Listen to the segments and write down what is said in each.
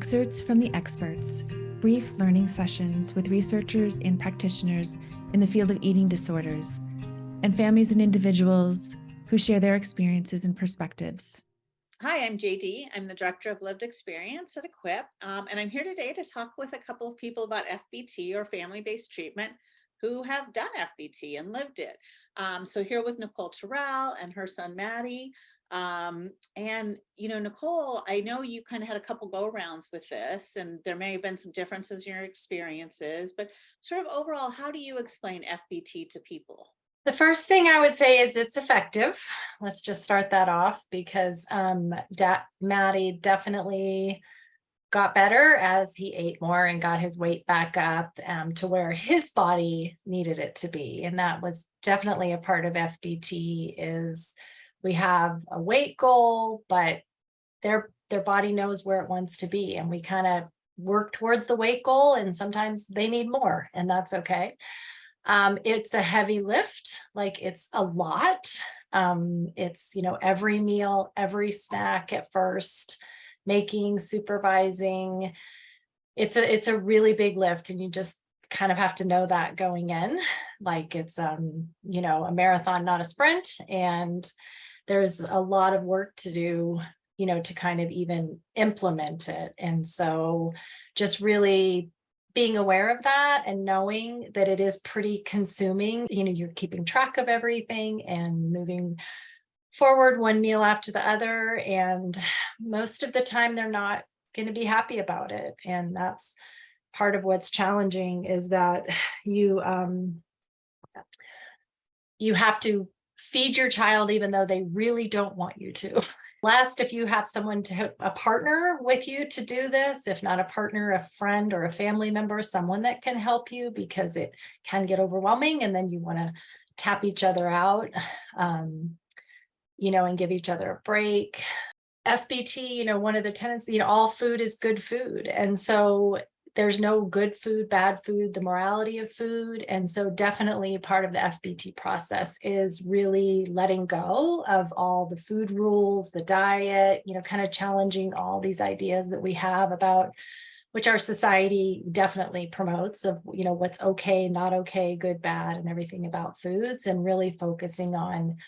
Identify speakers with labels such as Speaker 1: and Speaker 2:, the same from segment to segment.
Speaker 1: excerpts from the experts, brief learning sessions with researchers and practitioners in the field of eating disorders, and families and individuals who share their experiences and perspectives.
Speaker 2: Hi, I'm JD. I'm the Director of Lived Experience at Equip, and I'm here today to talk with a couple of people about FBT or family-based treatment who have done FBT and lived it. So here with Nicole Terrill and her son, Matty. Nicole, I know you kind of had a couple go-rounds with this, and there may have been some differences in your experiences, but sort of overall, how do you explain FBT to people?
Speaker 3: The first thing I would say is it's effective. Let's just start that off because Matty definitely got better as he ate more and got his weight back up to where his body needed it to be. And that was definitely a part of FBT. Is we have a weight goal, but their body knows where it wants to be. And we kind of work towards the weight goal, and sometimes they need more, and that's okay. It's a heavy lift, like it's a lot. It's, every meal, every snack at first, making, supervising. It's a really big lift, and you just kind of have to know that going in, like it's, a marathon, not a sprint. And there's a lot of work to do, to kind of even implement it. And so just really being aware of that and knowing that it is pretty consuming, you're keeping track of everything and moving forward one meal after the other. And most of the time they're not going to be happy about it. And that's part of what's challenging, is that you have to feed your child even though they really don't want you to. Last, if you have someone a partner with you to do this, if not a partner, a friend or a family member, someone that can help you, because it can get overwhelming and then you want to tap each other out, and give each other a break. FBT, one of the tenets, all food is good food. And so there's no good food, bad food, the morality of food. And so definitely part of the FBT process is really letting go of all the food rules, the diet, kind of challenging all these ideas that we have about, which our society definitely promotes, of, what's okay, not okay, good, bad, and everything about foods, and really focusing on,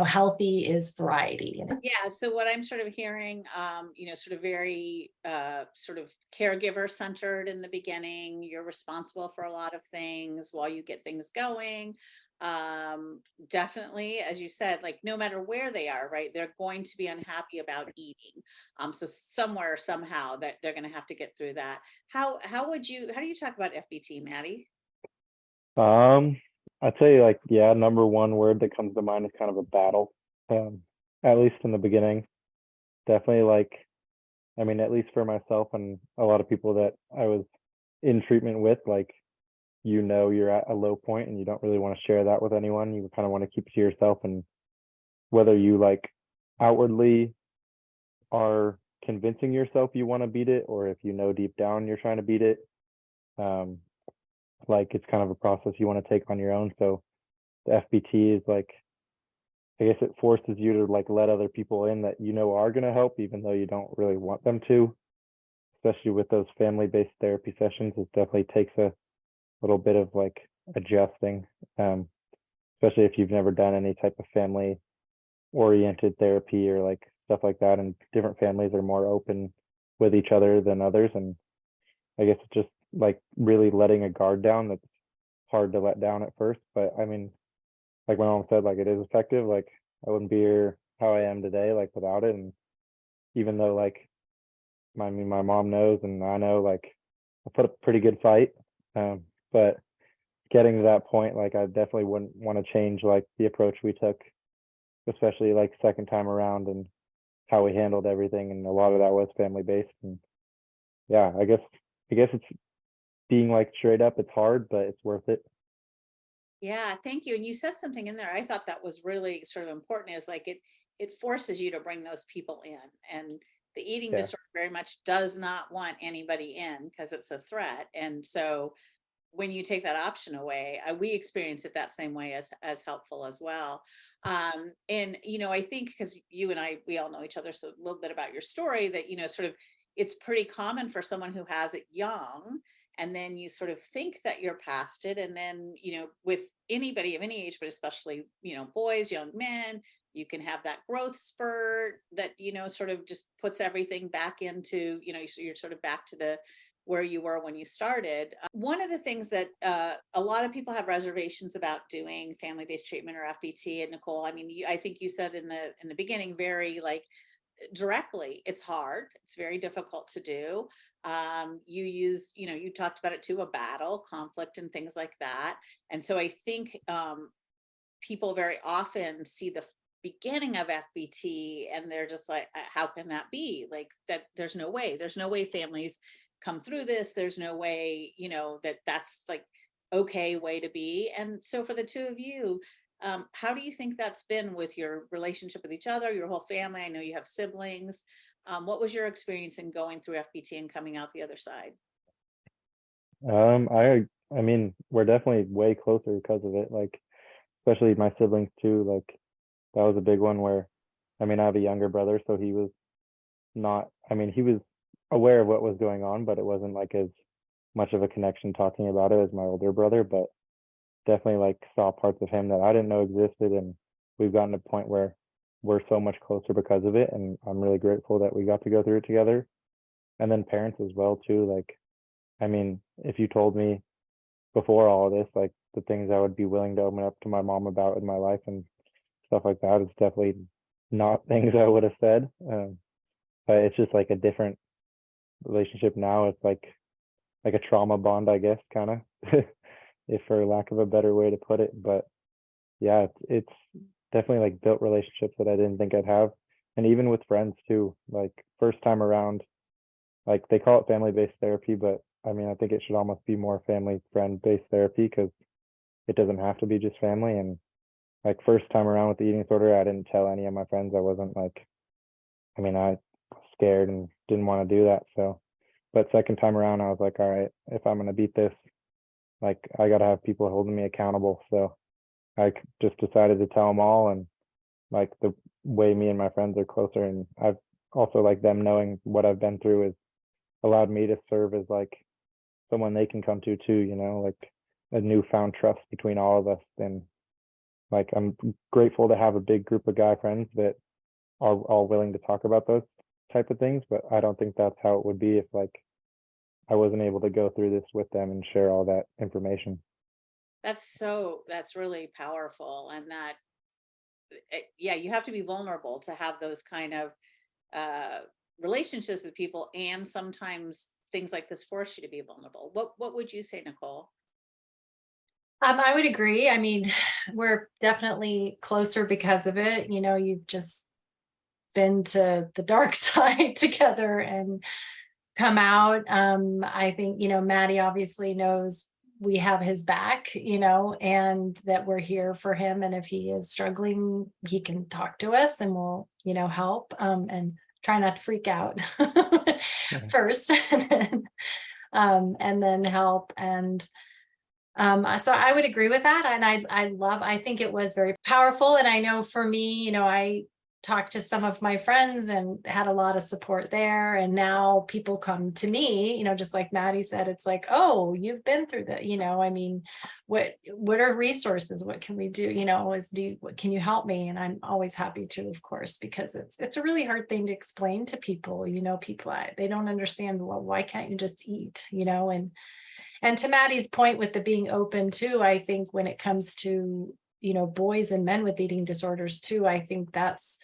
Speaker 3: healthy is variety.
Speaker 2: Yeah, so what I'm sort of hearing, sort of very sort of caregiver centered in the beginning. You're responsible for a lot of things while you get things going. Definitely, as you said, like no matter where they are, right, they're going to be unhappy about eating. So somewhere, somehow, that they're going to have to get through that. How do you talk about FBT, Matty?
Speaker 4: I'd say, like, yeah, number one word that comes to mind is kind of a battle. At least in the beginning. Definitely, like, I mean, at least for myself and a lot of people that I was in treatment with, like, you're at a low point and you don't really want to share that with anyone. You kind of want to keep it to yourself. And whether you, like, outwardly are convincing yourself you want to beat it, or if deep down you're trying to beat it, like, it's kind of a process you want to take on your own. So the FBT is like, I guess it forces you to, like, let other people in that are going to help, even though you don't really want them to. Especially with those family-based therapy sessions, it definitely takes a little bit of, like, adjusting, especially if you've never done any type of family-oriented therapy or, like, stuff like that. And different families are more open with each other than others. And I guess it's just, like, really letting a guard down that's hard to let down at first. But I mean, like my mom said, like, it is effective. Like, I wouldn't be here how I am today, like, without it. And even though, like, my mom knows and I know, like, I put up a pretty good fight. But getting to that point, like, I definitely wouldn't want to change, like, the approach we took, especially, like, second time around, and how we handled everything. And a lot of that was family based. And yeah, I guess it's being, like, straight up, it's hard, but it's worth it.
Speaker 2: Yeah, thank you. And you said something in there I thought that was really sort of important, is like it forces you to bring those people in. And the eating
Speaker 4: Yeah.
Speaker 2: disorder very much does not want anybody in because it's a threat. And so when you take that option away, we experience it that same way as helpful as well. And I think because you and I, we all know each other, so a little bit about your story, that sort of it's pretty common for someone who has it young, and then you sort of think that you're past it. And then, with anybody of any age, but especially, boys, young men, you can have that growth spurt that, sort of just puts everything back into, so you're sort of back to where you were when you started. One of the things that a lot of people have reservations about doing family-based treatment or FBT, and Nicole, I mean, I think you said in the beginning, very like directly, it's hard, it's very difficult to do. You talked about it too, a battle, conflict, and things like that. And so I think people very often see the beginning of FBT and they're just like, how can that be? Like, that there's no way families come through this. There's no way, that's like okay way to be. And so for the two of you, how do you think that's been with your relationship with each other, your whole family? I know you have siblings. What was your experience in going through FBT and coming out the other side?
Speaker 4: I mean, we're definitely way closer because of it. Like, especially my siblings too. Like, that was a big one where, I mean, I have a younger brother, so he was he was aware of what was going on, but it wasn't like as much of a connection talking about it as my older brother. But definitely like saw parts of him that I didn't know existed, and we've gotten to a point where we're so much closer because of it, and I'm really grateful that we got to go through it together. And then parents as well too. Like, I mean, if you told me before all of this, like the things I would be willing to open up to my mom about in my life and stuff like that, it's definitely not things I would have said. But it's just like a different relationship now. It's like a trauma bond, I guess, kind of, if for lack of a better way to put it. But yeah, it's definitely like built relationships that I didn't think I'd have. And even with friends too, like first time around, like they call it family-based therapy, but I mean, I think it should almost be more family friend-based therapy, because it doesn't have to be just family. And like first time around with the eating disorder, I didn't tell any of my friends. I wasn't like, I mean, I was scared and didn't want to do that. So, but second time around, I was like, all right, if I'm going to beat this, like I got to have people holding me accountable. So I just decided to tell them all. And like the way me and my friends are closer, and I've also like them knowing what I've been through has allowed me to serve as like someone they can come to too, like a newfound trust between all of us. And like I'm grateful to have a big group of guy friends that are all willing to talk about those type of things. But I don't think that's how it would be if like I wasn't able to go through this with them and share all that information.
Speaker 2: That's really powerful. And that, yeah, you have to be vulnerable to have those kind of relationships with people. And sometimes things like this force you to be vulnerable. What would you say, Nicole?
Speaker 3: I would agree. I mean, we're definitely closer because of it. You've just been to the dark side together and come out. I think, Matty obviously knows we have his back, and that we're here for him. And if he is struggling, he can talk to us and we'll, help, and try not to freak out first, and then help. And so I would agree with that. And I think it was very powerful. And I know for me, I talked to some of my friends and had a lot of support there. And now people come to me, just like Matty said, it's like, oh, you've been through that, I mean, what are resources? What can we do? What can you help me? And I'm always happy to, of course, because it's a really hard thing to explain to people, people, they don't understand, well, why can't you just eat, and to Matty's point with the being open too, I think when it comes to, boys and men with eating disorders too, I think that's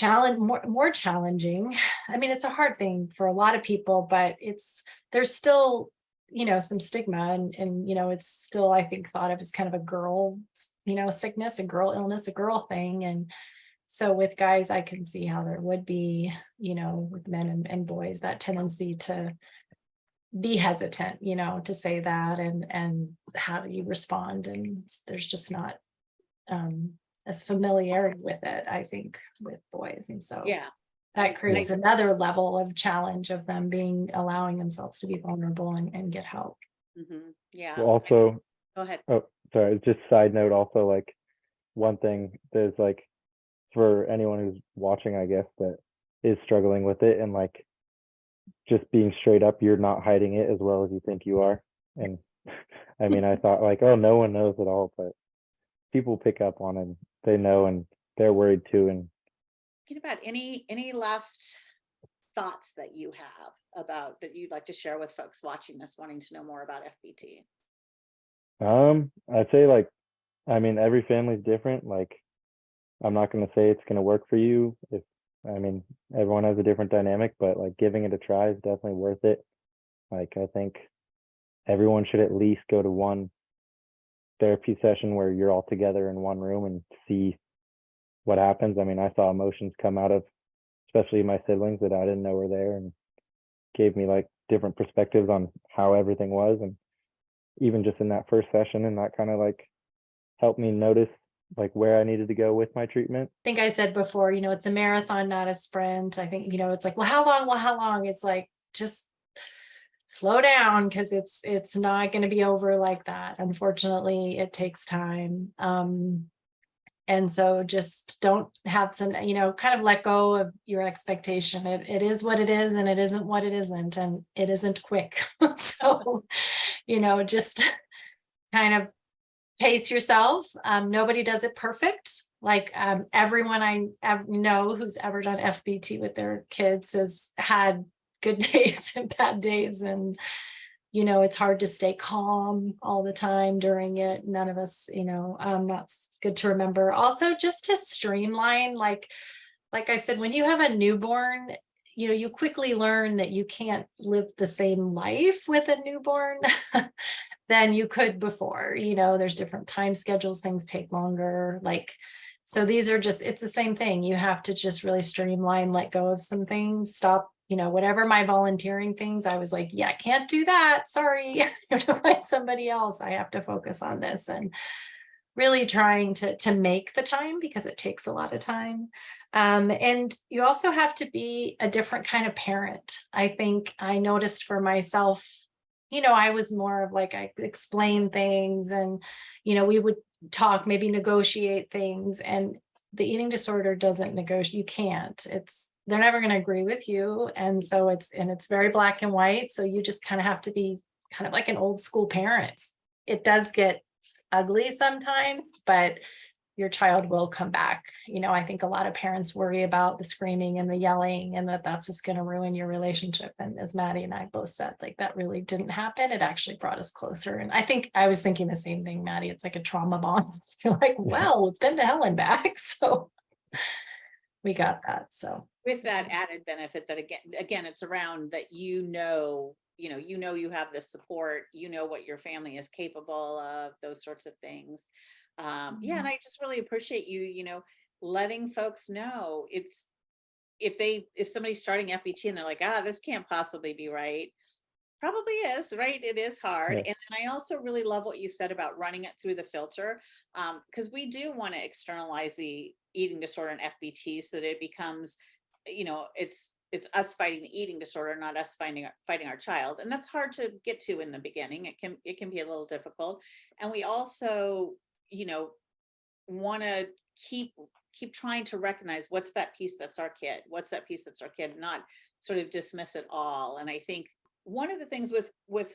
Speaker 3: more challenging. I mean, it's a hard thing for a lot of people, but there's still, some stigma, and it's still, I think, thought of as kind of a girl, sickness, a girl illness, a girl thing. And so with guys, I can see how there would be, with men and boys, that tendency to be hesitant, to say that, and how do you respond? And there's just not as familiarity with it, I think, with boys. And so
Speaker 2: Yeah,
Speaker 3: that creates another level of challenge of them allowing themselves to be vulnerable and get help.
Speaker 2: Yeah.
Speaker 4: Well, also,
Speaker 2: go ahead.
Speaker 4: Oh, sorry, just side note, also like one thing, there's like, for anyone who's watching, I guess, that is struggling with it, and like just being straight up, you're not hiding it as well as you think you are. And I mean, I thought like, oh, no one knows it all, but people pick up on it. They know, and they're worried too. And
Speaker 2: Think about any last thoughts that you have about that you'd like to share with folks watching this, wanting to know more about FBT.
Speaker 4: I'd say like, I mean, every family's different. Like, I'm not going to say it's going to work for you. I mean, everyone has a different dynamic, but like giving it a try is definitely worth it. Like, I think everyone should at least go to one therapy session where you're all together in one room and see what happens. I mean, I saw emotions come out of, especially my siblings, that I didn't know were there, and gave me like different perspectives on how everything was. And even just in that first session, and that kind of like helped me notice like where I needed to go with my treatment.
Speaker 3: I think I said before, it's a marathon, not a sprint. I think, it's like, well, how long? Well, how long? It's like, just slow down, because it's not going to be over like that. Unfortunately, it takes time. And so just don't have some, kind of let go of your expectation. It is what it is, and it isn't what it isn't, and it isn't quick. So, just kind of pace yourself. Nobody does it perfect. Like everyone I know who's ever done FBT with their kids has had good days and bad days. And, it's hard to stay calm all the time during it. None of us, that's good to remember. Also, just to streamline, like I said, when you have a newborn, you quickly learn that you can't live the same life with a newborn than you could before. There's different time schedules, things take longer. So these are just, it's the same thing. You have to just really streamline, let go of some things, stop, whatever my volunteering things, I was like, yeah, can't do that. Sorry, I have to find somebody else. I have to focus on this. And really trying to make the time, because it takes a lot of time. And you also have to be a different kind of parent. I think I noticed for myself, I was more of like, I explain things, and, we would talk, maybe negotiate things. And the eating disorder doesn't negotiate. You can't. They're never going to agree with you. And so it's very black and white. So you just kind of have to be kind of like an old school parent. It does get ugly sometimes, but your child will come back. I think a lot of parents worry about the screaming and the yelling, and that's just going to ruin your relationship. And as Matty and I both said, like, that really didn't happen. It actually brought us closer. And I think I was thinking the same thing, Matty. It's like a trauma bond. You're like, well, we've been to hell and back. So we got that. So
Speaker 2: With that added benefit that again, it's around that, you have this support, what your family is capable of, those sorts of things. Yeah, and I just really appreciate you, letting folks know if somebody's starting FBT and they're like, this can't possibly be right. Probably is, right? It is hard.
Speaker 4: Yeah.
Speaker 2: And then I also really love what you said about running it through the filter, because we do want to externalize the eating disorder and FBT so that it becomes, it's us fighting the eating disorder, not us fighting our child. And that's hard to get to in the beginning. It can be a little difficult. And we also, want to keep trying to recognize what's that piece that's our kid, not sort of dismiss it all. And I think one of the things with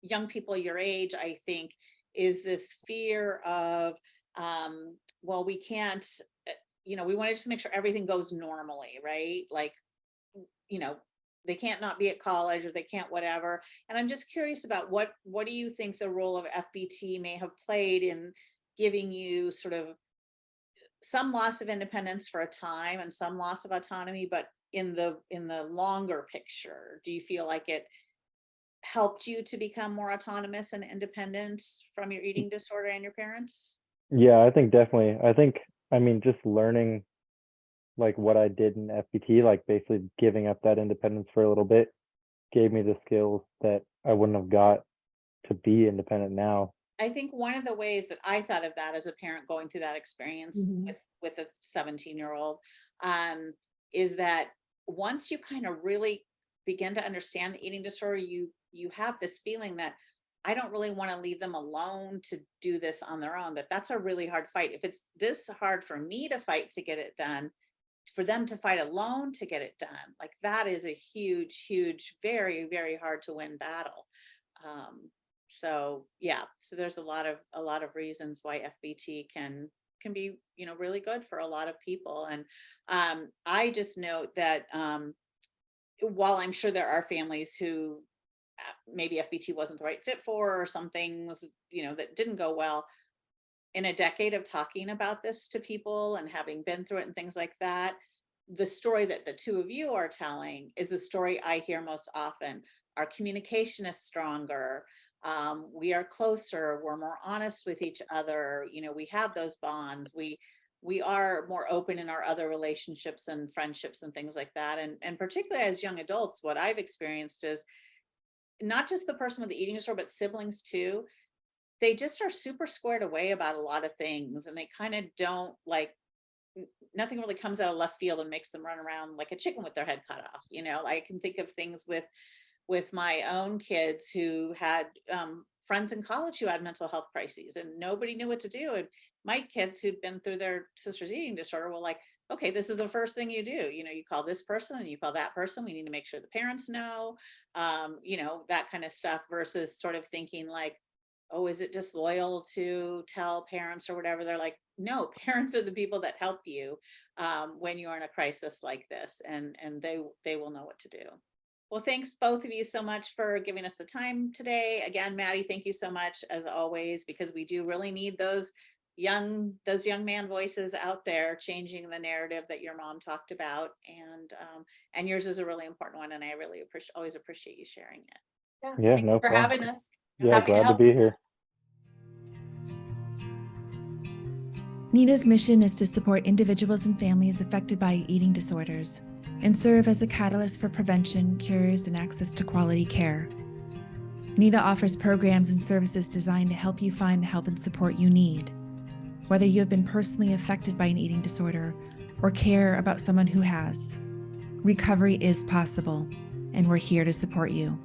Speaker 2: young people your age, I think, is this fear of, well, we can't, we want to just make sure everything goes normally, right? Like, they can't not be at college, or they can't whatever. And I'm just curious about what do you think the role of FBT may have played in giving you sort of some loss of independence for a time and some loss of autonomy, but in the longer picture, do you feel like it helped you to become more autonomous and independent from your eating disorder and your parents?
Speaker 4: Yeah, I think definitely. I mean, just learning like what I did in FBT, like basically giving up that independence for a little bit, gave me the skills that I wouldn't have got to be independent now.
Speaker 2: I think one of the ways that I thought of that as a parent going through that experience with a 17-year-old, is that once you kind of really begin to understand the eating disorder, you have this feeling that I don't really want to leave them alone to do this on their own, that's a really hard fight. If it's this hard for me to fight to get it done, for them to fight alone to get it done, like that is a huge, huge, very, very hard to win battle. So yeah, so there's a lot of reasons why FBT can be, you know, really good for a lot of people. And I just note that while I'm sure there are families who maybe FBT wasn't the right fit for, or some things, you know, that didn't go well, in a decade of talking about this to people and having been through it and things like that, the story that the two of you are telling is the story I hear most often. Our communication is stronger. We are closer. We're more honest with each other. You know, we have those bonds. We are more open in our other relationships and friendships and things like that. And particularly as young adults, what I've experienced is not just the person with the eating disorder, but siblings too. They just are super squared away about a lot of things, and they kind of don't like, nothing really comes out of left field and makes them run around like a chicken with their head cut off. You know, I can think of things with my own kids who had friends in college who had mental health crises and nobody knew what to do. And my kids who'd been through their sister's eating disorder were like, okay, this is the first thing you do. You know, you call this person and you call that person. We need to make sure the parents know, you know, that kind of stuff, versus sort of thinking like, oh, is it just loyal to tell parents or whatever? They're like, no, parents are the people that help you when you're in a crisis like this, and they will know what to do. Well, thanks both of you so much for giving us the time today. Again, Matty, thank you so much as always, because we do really need those young man voices out there changing the narrative that your mom talked about, and yours is a really important one, and I really always appreciate you sharing it.
Speaker 4: Yeah,
Speaker 3: Thank
Speaker 4: no
Speaker 3: you for
Speaker 4: problem.
Speaker 3: having us.
Speaker 4: Yeah,
Speaker 3: Happy to
Speaker 4: glad to
Speaker 3: help.
Speaker 4: be here.
Speaker 1: NEDA's mission is to support individuals and families affected by eating disorders and serve as a catalyst for prevention, cures, and access to quality care. NEDA offers programs and services designed to help you find the help and support you need. Whether you have been personally affected by an eating disorder or care about someone who has, recovery is possible, and we're here to support you.